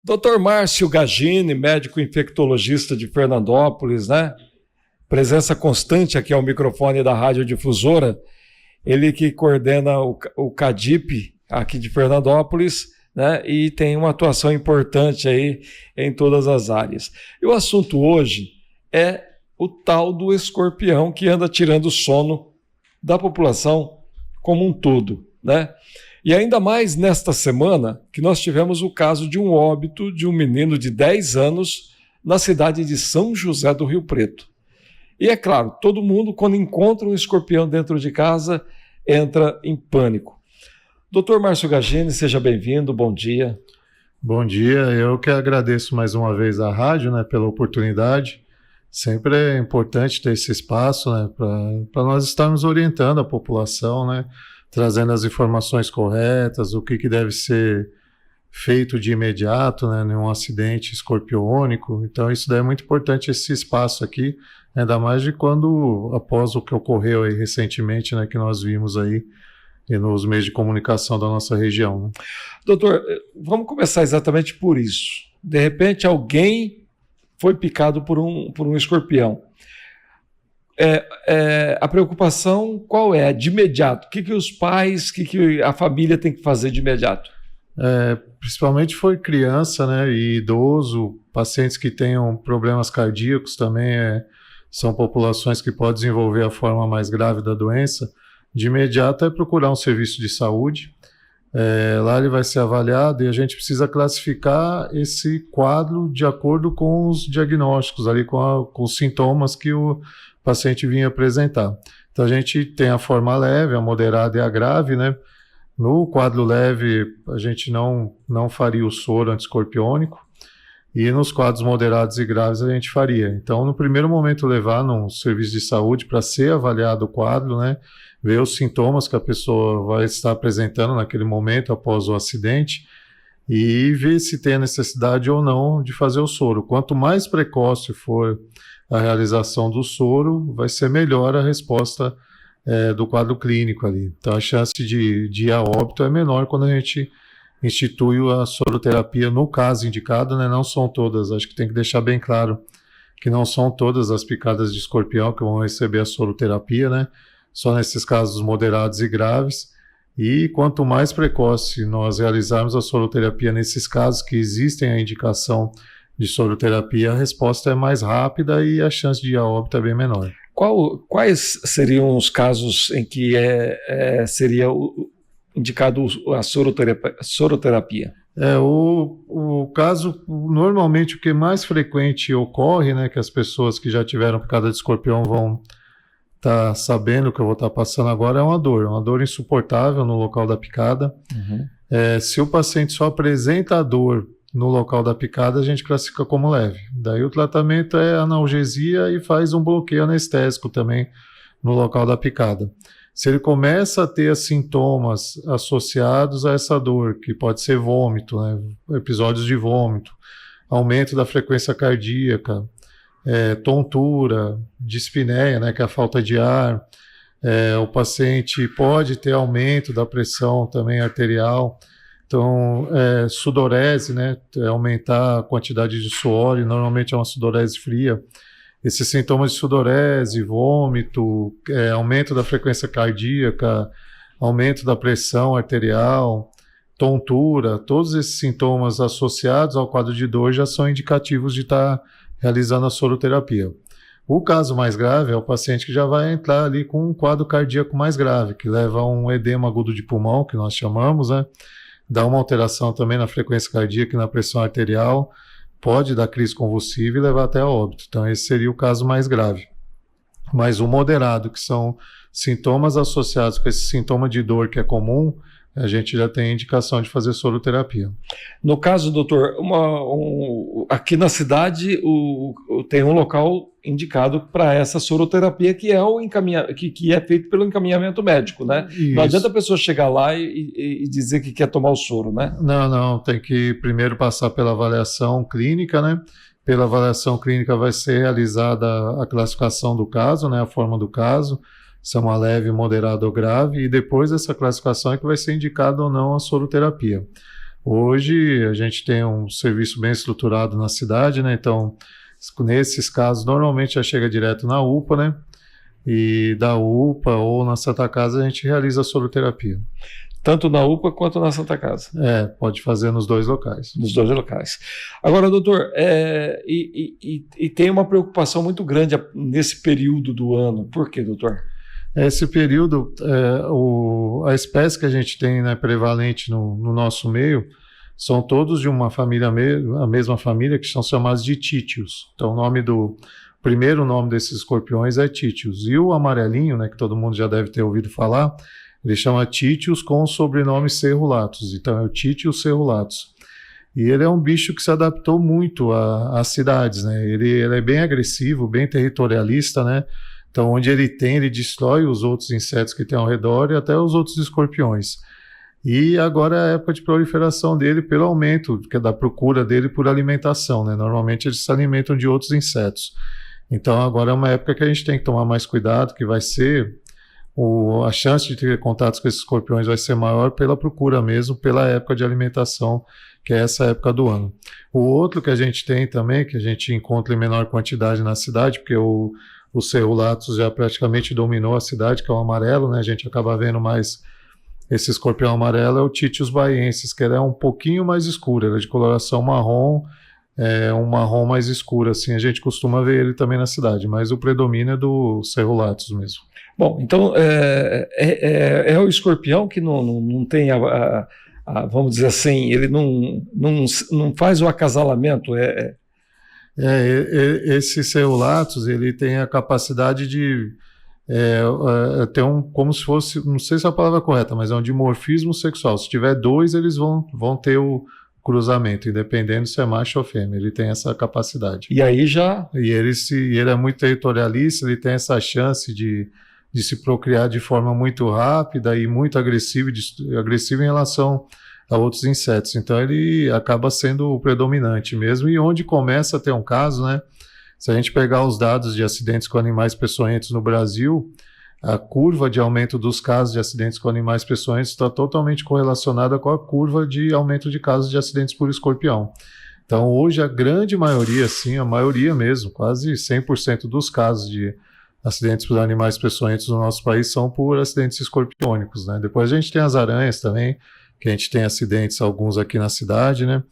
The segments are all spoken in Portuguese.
Dr. Márcio Gagini, médico infectologista de Fernandópolis, né? Presença constante aqui ao microfone da Rádio Difusora. Ele que coordena o CADIP aqui de Fernandópolis, né? E tem uma atuação importante aí em todas as áreas. E o assunto hoje é o tal do escorpião que anda tirando o sono da população como um todo, né? E ainda mais nesta semana que nós tivemos o caso de um óbito de um menino de 10 anos na cidade de São José do Rio Preto. E é claro, todo mundo, quando encontra um escorpião dentro de casa, entra em pânico. Dr. Márcio Gagini, seja bem-vindo, bom dia. Bom dia, eu que agradeço mais uma vez à rádio, né, pela oportunidade. Sempre é importante ter esse espaço, né, para nós estarmos orientando a população, né, trazendo as informações corretas, o que deve ser feito de imediato, né, em um acidente escorpiônico. Então isso daí é muito importante, esse espaço aqui, ainda mais de quando, após o que ocorreu aí recentemente, né, que nós vimos aí e nos meios de comunicação da nossa região, né? Doutor, vamos começar exatamente por isso. De repente alguém foi picado por um escorpião. A preocupação qual é? De imediato, o que os pais, o que a família tem que fazer de imediato? Principalmente foi criança, né, e idoso, pacientes que tenham problemas cardíacos também são populações que podem desenvolver a forma mais grave da doença. De imediato é procurar um serviço de saúde. Lá ele vai ser avaliado e a gente precisa classificar esse quadro de acordo com os diagnósticos, ali com os sintomas que o paciente vinha apresentar. Então a gente tem a forma leve, a moderada e a grave, né? No quadro leve a gente não faria o soro antiescorpiônico e nos quadros moderados e graves a gente faria. Então no primeiro momento levar num serviço de saúde para ser avaliado o quadro, né? Ver os sintomas que a pessoa vai estar apresentando naquele momento após o acidente e ver se tem a necessidade ou não de fazer o soro. Quanto mais precoce for a realização do soro, vai ser melhor a resposta do quadro clínico ali. Então a chance de ir a óbito é menor quando a gente institui a soroterapia no caso indicado, né? Não são todas, acho que tem que deixar bem claro que não são todas as picadas de escorpião que vão receber a soroterapia, né? Só nesses casos moderados e graves. E quanto mais precoce nós realizarmos a soroterapia nesses casos que existem a indicação de soroterapia, a resposta é mais rápida e a chance de ir a óbito é bem menor. Quais seriam os casos em que seria indicado a soroterapia? O caso, normalmente o que mais frequente ocorre, né, que as pessoas que já tiveram picada de escorpião vão estar sabendo que eu vou estar passando agora, é uma dor insuportável no local da picada. Uhum. Se o paciente só apresenta a dor no local da picada, a gente classifica como leve. Daí o tratamento é analgesia e faz um bloqueio anestésico também no local da picada. Se ele começa a ter sintomas associados a essa dor, que pode ser vômito, né, episódios de vômito, aumento da frequência cardíaca, tontura, dispneia, né, que é a falta de ar, o paciente pode ter aumento da pressão também arterial. Então, sudorese, né, aumentar a quantidade de suor, e normalmente é uma sudorese fria. Esses sintomas de sudorese, vômito, aumento da frequência cardíaca, aumento da pressão arterial, tontura, todos esses sintomas associados ao quadro de dor já são indicativos de estar realizando a soroterapia. O caso mais grave é o paciente que já vai entrar ali com um quadro cardíaco mais grave, que leva a um edema agudo de pulmão, que nós chamamos, né? Dá uma alteração também na frequência cardíaca e na pressão arterial, pode dar crise convulsiva e levar até a óbito. Então esse seria o caso mais grave. Mas o moderado, que são sintomas associados com esse sintoma de dor que é comum, a gente já tem indicação de fazer soroterapia. No caso, doutor, aqui na cidade tem um local indicado para essa soroterapia que é que é feito pelo encaminhamento médico, né? Isso. Não adianta a pessoa chegar lá e dizer que quer tomar o soro, né? Não, tem que primeiro passar pela avaliação clínica, né? Pela avaliação clínica vai ser realizada a classificação do caso, né? A forma do caso, se é uma leve, moderada ou grave, e depois dessa classificação é que vai ser indicado ou não a soroterapia. Hoje a gente tem um serviço bem estruturado na cidade, né? Então, nesses casos, normalmente já chega direto na UPA, né? E da UPA ou na Santa Casa a gente realiza a soroterapia. Tanto na UPA quanto na Santa Casa. Pode fazer nos dois locais. Nos dois locais. Agora, doutor, tem uma preocupação muito grande nesse período do ano. Por quê, doutor? Esse período, a espécie que a gente tem, né, prevalente no nosso meio, são todos de uma família, a mesma família, que são chamados de títios. Então, o primeiro nome desses escorpiões é títios. E o amarelinho, né, que todo mundo já deve ter ouvido falar, ele chama títios com o sobrenome cerulatus. Então, é o títios cerulatus. E ele é um bicho que se adaptou muito às cidades, né? Ele é bem agressivo, bem territorialista, né? Então, onde ele destrói os outros insetos que tem ao redor e até os outros escorpiões. E agora é a época de proliferação dele pelo aumento da procura dele por alimentação, né? Normalmente eles se alimentam de outros insetos. Então, agora é uma época que a gente tem que tomar mais cuidado, que vai ser... a chance de ter contatos com esses escorpiões vai ser maior pela procura mesmo, pela época de alimentação, que é essa época do ano. O outro que a gente tem também, que a gente encontra em menor quantidade na cidade, porque o cerulatus já praticamente dominou a cidade, que é o amarelo, né? A gente acaba vendo mais esse escorpião amarelo, é o Titius baiensis, que ele é um pouquinho mais escuro, ele é de coloração marrom, um marrom mais escuro, assim, a gente costuma ver ele também na cidade, mas o predomínio é do cerulatus mesmo. Bom, então é o escorpião que não tem vamos dizer assim, ele não faz o acasalamento, esse cerulatus, ele tem a capacidade de ter como se fosse, não sei se é a palavra correta, mas é um dimorfismo sexual. Se tiver dois, eles vão ter o cruzamento, independente se é macho ou fêmea, ele tem essa capacidade. E aí já... E ele é muito territorialista, ele tem essa chance de se procriar de forma muito rápida e muito agressiva em relação a outros insetos. Então ele acaba sendo o predominante mesmo. E onde começa a ter um caso, né? Se a gente pegar os dados de acidentes com animais peçonhentos no Brasil, a curva de aumento dos casos de acidentes com animais peçonhentos está totalmente correlacionada com a curva de aumento de casos de acidentes por escorpião. Então hoje a grande maioria, sim, a maioria mesmo, quase 100% dos casos de acidentes por animais peçonhentos no nosso país são por acidentes escorpiônicos, né? Depois a gente tem as aranhas também, que a gente tem acidentes, alguns aqui na cidade, né?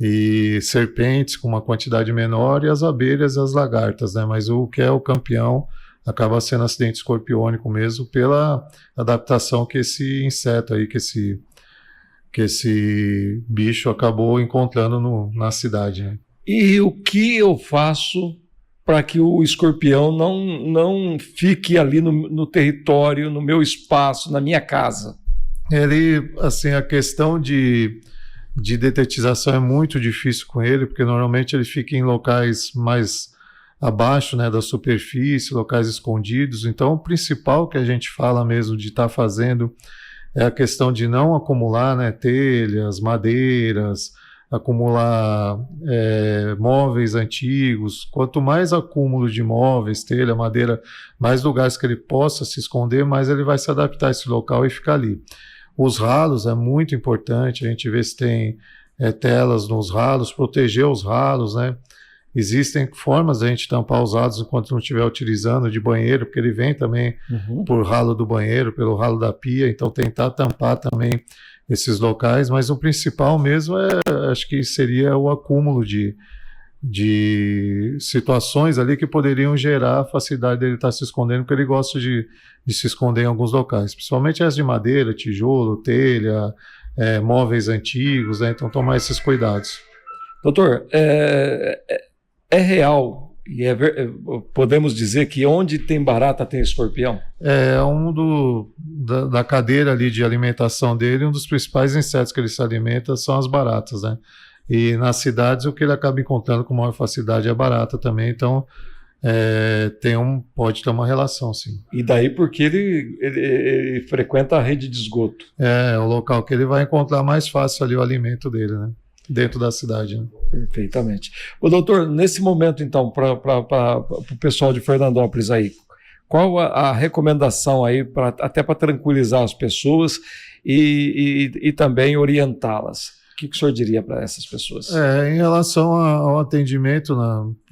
E serpentes com uma quantidade menor e as abelhas e as lagartas, né? Mas o que é o campeão acaba sendo acidente escorpiônico mesmo pela adaptação que esse inseto aí, que esse bicho acabou encontrando na cidade, né? E o que eu faço para que o escorpião não fique ali no território, no meu espaço, na minha casa? Ele, assim, a questão de detetização é muito difícil com ele, porque normalmente ele fica em locais mais abaixo, né, da superfície, locais escondidos. Então, o principal que a gente fala mesmo de estar fazendo é a questão de não acumular, né, telhas, madeiras, acumular móveis antigos. Quanto mais acúmulo de móveis, telha, madeira, mais lugares que ele possa se esconder, mais ele vai se adaptar a esse local e ficar ali. Os ralos é muito importante, a gente vê se tem telas nos ralos, proteger os ralos, né? Existem formas de a gente tampar os ralos enquanto não estiver utilizando de banheiro, porque ele vem também por ralo do banheiro, pelo ralo da pia, então tentar tampar também esses locais, mas o principal mesmo acho que seria o acúmulo de situações ali que poderiam gerar a facilidade dele estar se escondendo, porque ele gosta de se esconder em alguns locais, principalmente as de madeira, tijolo, telha, móveis antigos, né? Então tomar esses cuidados. Doutor, é real e podemos dizer que onde tem barata tem escorpião? Da cadeira ali de alimentação dele, um dos principais insetos que ele se alimenta são as baratas, né? E nas cidades o que ele acaba encontrando com maior facilidade é a barata também, então pode ter uma relação, sim. E daí porque ele frequenta a rede de esgoto. É o local que ele vai encontrar mais fácil ali o alimento dele, né? Dentro da cidade, né? Perfeitamente. Ô, doutor, nesse momento, então, para o pessoal de Fernandópolis aí, qual a recomendação aí, até para tranquilizar as pessoas e também orientá-las? que o senhor diria para essas pessoas? Em relação ao atendimento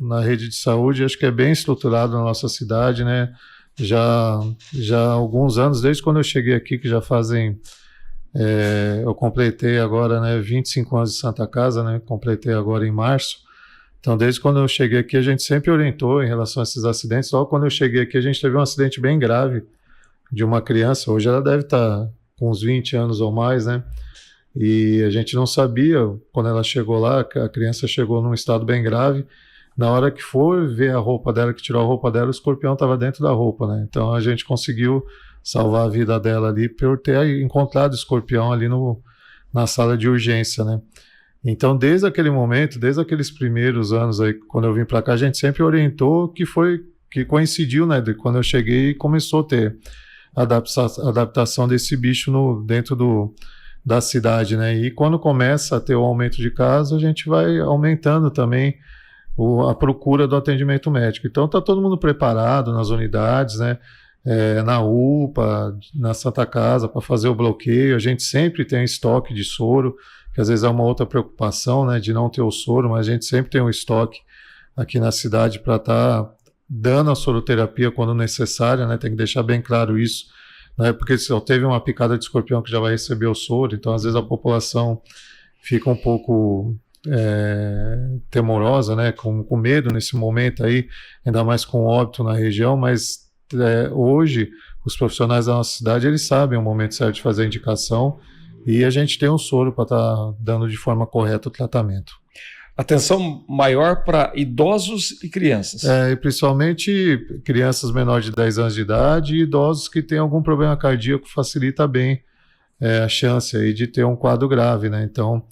na rede de saúde, acho que é bem estruturado na nossa cidade, né? Já há alguns anos, desde quando eu cheguei aqui, que já fazem, eu completei agora, né, 25 anos de Santa Casa, né? Completei agora em março. Então, desde quando eu cheguei aqui, a gente sempre orientou em relação a esses acidentes. Logo quando eu cheguei aqui, a gente teve um acidente bem grave de uma criança. Hoje ela deve estar com uns 20 anos ou mais, né? E a gente não sabia, quando ela chegou lá, a criança chegou num estado bem grave. Na hora que for ver a roupa dela, que tirou a roupa dela, o escorpião estava dentro da roupa, né? Então a gente conseguiu salvar a vida dela ali por ter encontrado o escorpião ali na sala de urgência, né? Então, desde aquele momento, desde aqueles primeiros anos aí, quando eu vim para cá, a gente sempre orientou que coincidiu, né? De quando eu cheguei e começou a ter adaptação desse bicho dentro da cidade, né? E quando começa a ter o aumento de casos, a gente vai aumentando também a procura do atendimento médico. Então, está todo mundo preparado nas unidades, né? Na UPA, na Santa Casa, para fazer o bloqueio. A gente sempre tem estoque de soro, que às vezes é uma outra preocupação, né, de não ter o soro, mas a gente sempre tem um estoque aqui na cidade para estar dando a soroterapia quando necessária, né? Tem que deixar bem claro isso, né? Porque se teve uma picada de escorpião que já vai receber o soro, então às vezes a população fica um pouco temorosa, né? Com medo nesse momento aí, ainda mais com óbito na região, mas hoje os profissionais da nossa cidade, eles sabem o momento certo de fazer a indicação e a gente tem um soro para estar dando de forma correta o tratamento. Atenção maior para idosos e crianças. E principalmente crianças menores de 10 anos de idade e idosos que têm algum problema cardíaco, facilita bem a chance aí de ter um quadro grave, né? Então,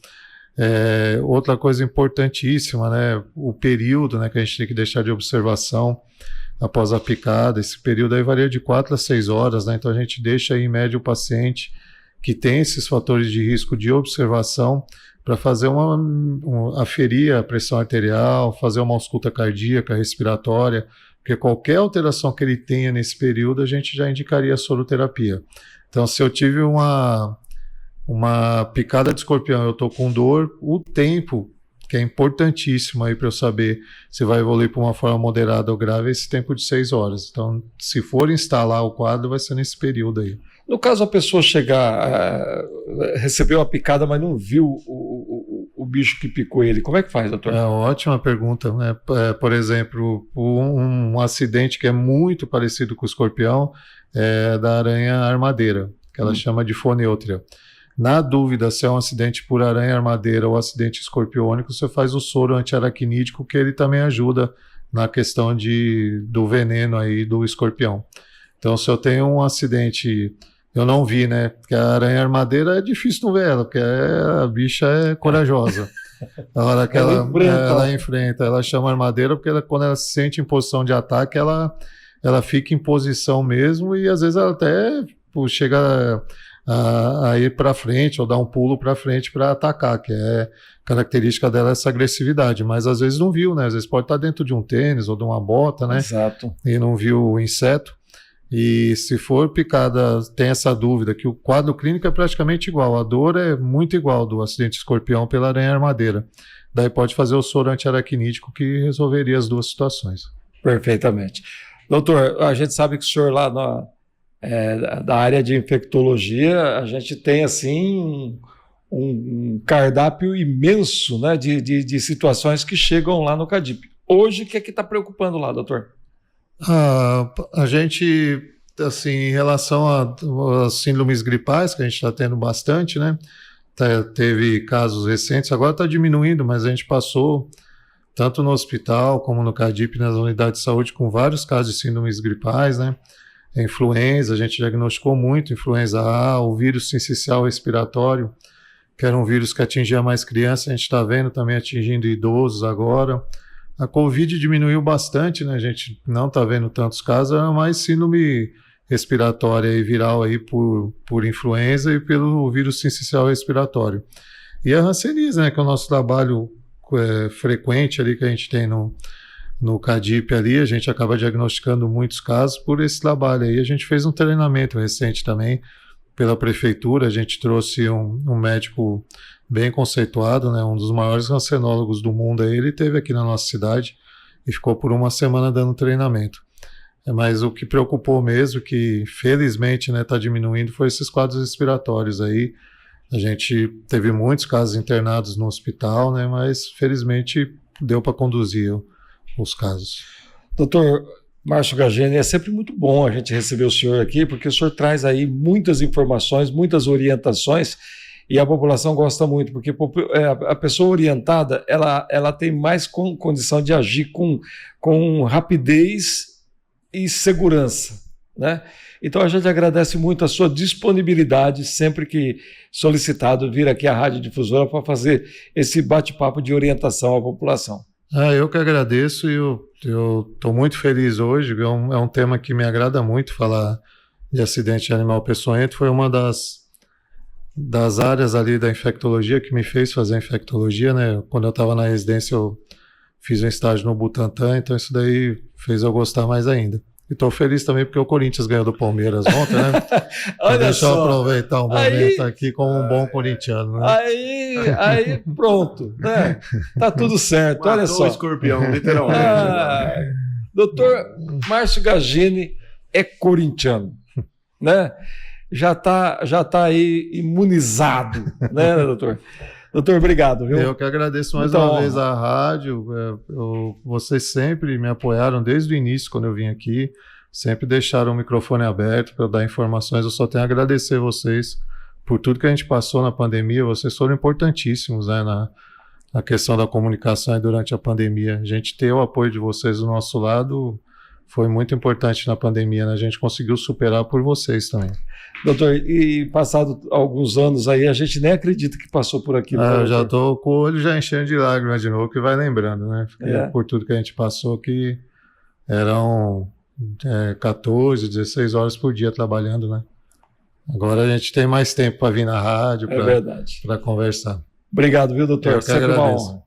outra coisa importantíssima, né? O período, né, que a gente tem que deixar de observação após a picada. Esse período aí varia de 4 a 6 horas, né? Então a gente deixa aí em média o paciente que tem esses fatores de risco de observação para fazer aferir a pressão arterial, fazer uma ausculta cardíaca, respiratória, porque qualquer alteração que ele tenha nesse período, a gente já indicaria a soroterapia. Então, se eu tive uma picada de escorpião, eu estou com dor, o tempo, que é importantíssimo aí para eu saber se vai evoluir para uma forma moderada ou grave, é esse tempo de 6 horas. Então, se for instalar o quadro, vai ser nesse período aí. No caso, a pessoa recebeu a picada, mas não viu o bicho que picou ele, como é que faz, doutor? Ótima pergunta, né? Por exemplo, um acidente que é muito parecido com o escorpião é da aranha armadeira, que ela chama de foneutria. Na dúvida se é um acidente por aranha armadeira ou acidente escorpiônico, você faz o soro antiaracnídeo, que ele também ajuda na questão do veneno aí do escorpião. Então, se eu tenho um acidente, eu não vi, né? Porque a aranha armadeira é difícil não ver ela, porque a bicha é corajosa. Na hora que ela enfrenta, ela chama armadeira porque quando ela se sente em posição de ataque, ela fica em posição mesmo e às vezes ela até chega a ir para frente ou dar um pulo para frente para atacar, que é característica dela essa agressividade, mas às vezes não viu, né? Às vezes pode estar dentro de um tênis ou de uma bota, né? Exato. E não viu o inseto. E se for picada, tem essa dúvida, que o quadro clínico é praticamente igual, a dor é muito igual do acidente escorpião pela aranha armadeira. Daí pode fazer o soro antiaracnídeo que resolveria as duas situações. Perfeitamente. Doutor, a gente sabe que o senhor lá da área de infectologia, a gente tem assim um cardápio imenso, né, de situações que chegam lá no CADIP. Hoje, o que é que está preocupando lá, doutor? A gente, assim, em relação às síndromes gripais, que a gente está tendo bastante, né? Teve casos recentes, agora está diminuindo, mas a gente passou, tanto no hospital como no CADIP, nas unidades de saúde, com vários casos de síndromes gripais, né? Influenza, a gente diagnosticou muito influenza A, o vírus sincicial respiratório, que era um vírus que atingia mais crianças, a gente está vendo também atingindo idosos agora. A Covid diminuiu bastante, né? A gente não está vendo tantos casos, era mais síndrome respiratória e viral aí por influenza e pelo vírus sincicial respiratório. E a hanseníase, né? Que é o nosso trabalho frequente ali que a gente tem no CADIP ali, a gente acaba diagnosticando muitos casos por esse trabalho aí. A gente fez um treinamento recente também pela prefeitura, a gente trouxe um médico bem conceituado, né? Um dos maiores rancenólogos do mundo aí, ele esteve aqui na nossa cidade e ficou por uma semana dando treinamento. Mas o que preocupou mesmo, que felizmente está diminuindo, foi esses quadros respiratórios aí. A gente teve muitos casos internados no hospital, né? Mas felizmente deu para conduzir os casos. Doutor Márcio Gagini, é sempre muito bom a gente receber o senhor aqui, porque o senhor traz aí muitas informações, muitas orientações, e a população gosta muito, porque a pessoa orientada, ela tem mais condição de agir com rapidez e segurança, né? Então a gente agradece muito a sua disponibilidade, sempre que solicitado, vir aqui à Rádio Difusora para fazer esse bate-papo de orientação à população. Eu que agradeço e eu estou muito feliz hoje. É um tema que me agrada muito falar de acidente de animal peçonhento. Foi uma das áreas ali da infectologia que me fez fazer infectologia, né? Quando eu estava na residência, eu fiz um estágio no Butantan, então isso daí fez eu gostar mais ainda. E estou feliz também porque o Corinthians ganhou do Palmeiras ontem, né? Olha deixa só. eu aproveitar o momento aqui como um bom corintiano, né? Aí pronto, né? Tá tudo certo, olha só. O escorpião, literalmente. Doutor Márcio Gagini é corintiano, né? Já tá aí imunizado, né, doutor? Doutor, obrigado, viu? Eu que agradeço mais uma vez à rádio. Vocês sempre me apoiaram desde o início, quando eu vim aqui. Sempre deixaram o microfone aberto para dar informações. Eu só tenho a agradecer vocês por tudo que a gente passou na pandemia. Vocês foram importantíssimos, né, na questão da comunicação e durante a pandemia. A gente ter o apoio de vocês do nosso lado foi muito importante na pandemia, né? A gente conseguiu superar por vocês também. Doutor, e passado alguns anos aí, a gente nem acredita que passou por aquilo. Eu já estou com o olho já enchendo de lágrimas de novo, que vai lembrando, né? Por tudo que a gente passou, que eram 14, 16 horas por dia trabalhando, né? Agora a gente tem mais tempo para vir na rádio, para conversar. Obrigado, viu, doutor? Eu que agradeço. Sempre uma honra.